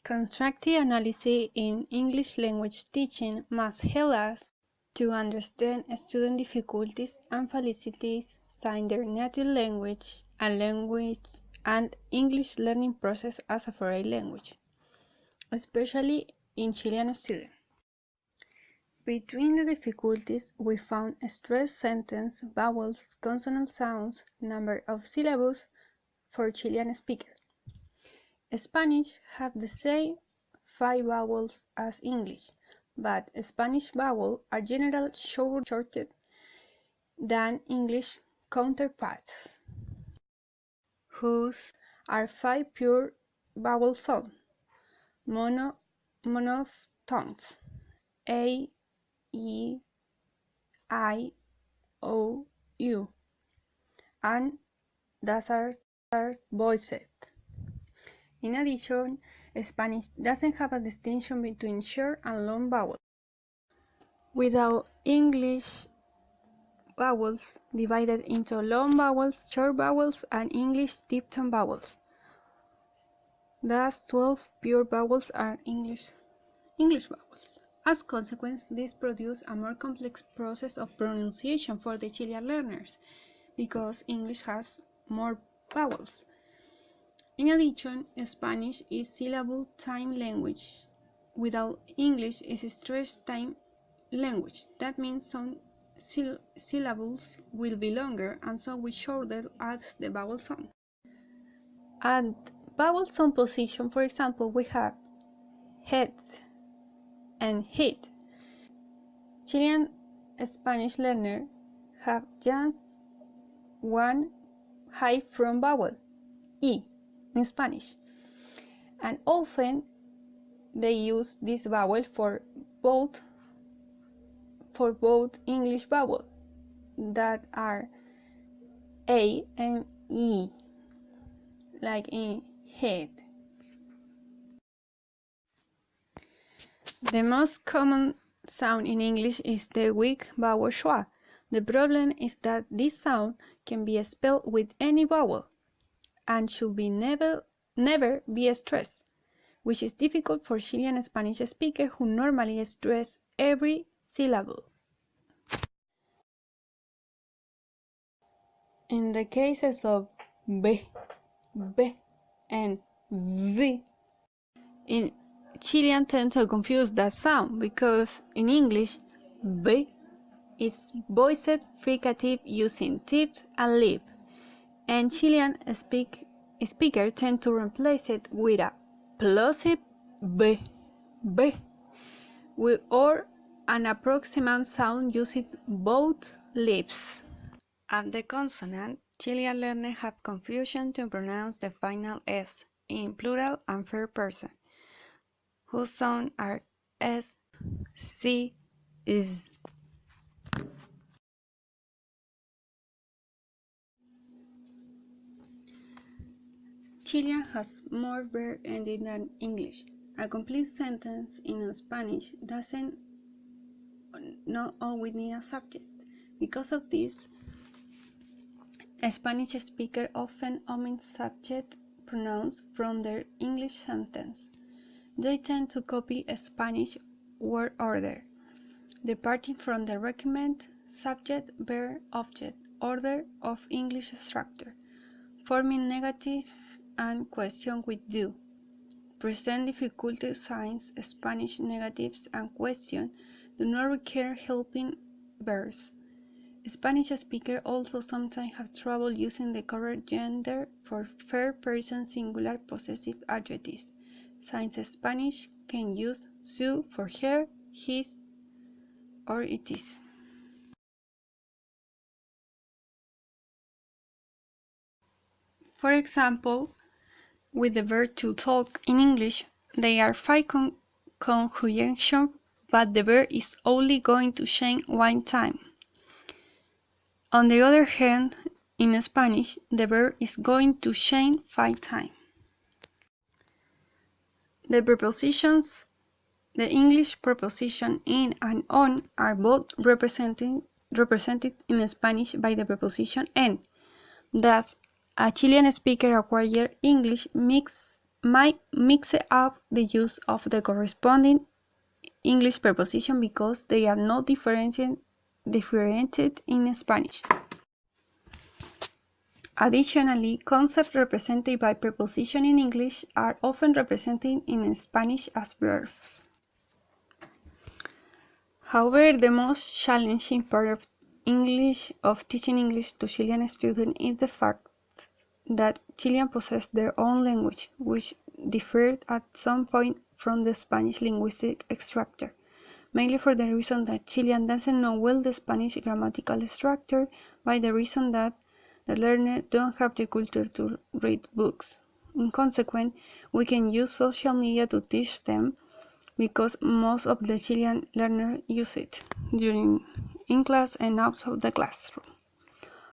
Constructive analysis in English language teaching must help us to understand student difficulties and facilitate their native language and English learning process as a foreign language, especially in Chilean students. Between the difficulties, we found stress sentence, vowels, consonant sounds, number of syllables for Chilean speakers. Spanish have the same 5 vowels as English, but Spanish vowels are generally shorter than English counterparts, whose are 5 pure vowel sounds, monophthongs, A, E, I, O, U, and thus are voiced. In addition, Spanish doesn't have a distinction between short and long vowels. Without English vowels divided into long vowels, short vowels, and English diphthong vowels. Thus, 12 pure vowels are English vowels. As a consequence, this produces a more complex process of pronunciation for the Chilean learners, because English has more vowels. In addition, Spanish is syllable time language, while English is stress time language. That means some syllables will be longer and some will shorter as the vowel sound. At vowel sound position, for example, we have head and hit. Chilean Spanish learners have just one high front vowel, E, in Spanish, and often they use this vowel for both English vowels that are A and E, like in head. The most common sound in English is the weak vowel schwa. The problem is that this sound can be spelled with any vowel and should be never be stressed, which is difficult for Chilean Spanish speakers who normally stress every syllable. In the cases of B, and V, in Chilean tend to confuse that sound because in English, B is voiced fricative using teeth and lip, and Chilean speakers tend to replace it with a plosive B, or an approximant sound using both lips. At the consonant, Chilean learners have confusion to pronounce the final S in plural and third person, whose sounds are S, C, Z. Chilean has more verb endings than English. A complete sentence in Spanish doesn't not always need a subject. Because of this, Spanish speakers often omit subject pronouns from their English sentence. They tend to copy a Spanish word order, departing from the recommended subject-verb-object order of English structure, forming negatives and questions with do. Present difficulty signs Spanish negatives and questions do not require helping verbs. Spanish speakers also sometimes have trouble using the correct gender for third-person singular possessive adjectives, since Spanish can use su for her, his, or it is. For example, with the verb to talk in English, there are 5 conjugations, but the verb is only going to change one time. On the other hand, in Spanish, the verb is going to change 5 times. The prepositions, the English preposition in and on, are both represented in Spanish by the preposition en. Thus, a Chilean speaker acquires English mixed might mix up the use of the corresponding English preposition because they are not differentiated in Spanish. Additionally, concepts represented by preposition in English are often represented in Spanish as verbs. However, the most challenging part of teaching English to Chilean students is the fact that Chileans possess their own language, which differed at some point from the Spanish linguistic structure, mainly for the reason that Chilean doesn't know well the Spanish grammatical structure, by the reason that the learners don't have the culture to read books. In consequence, we can use social media to teach them because most of the Chilean learners use it in class and outside the classroom.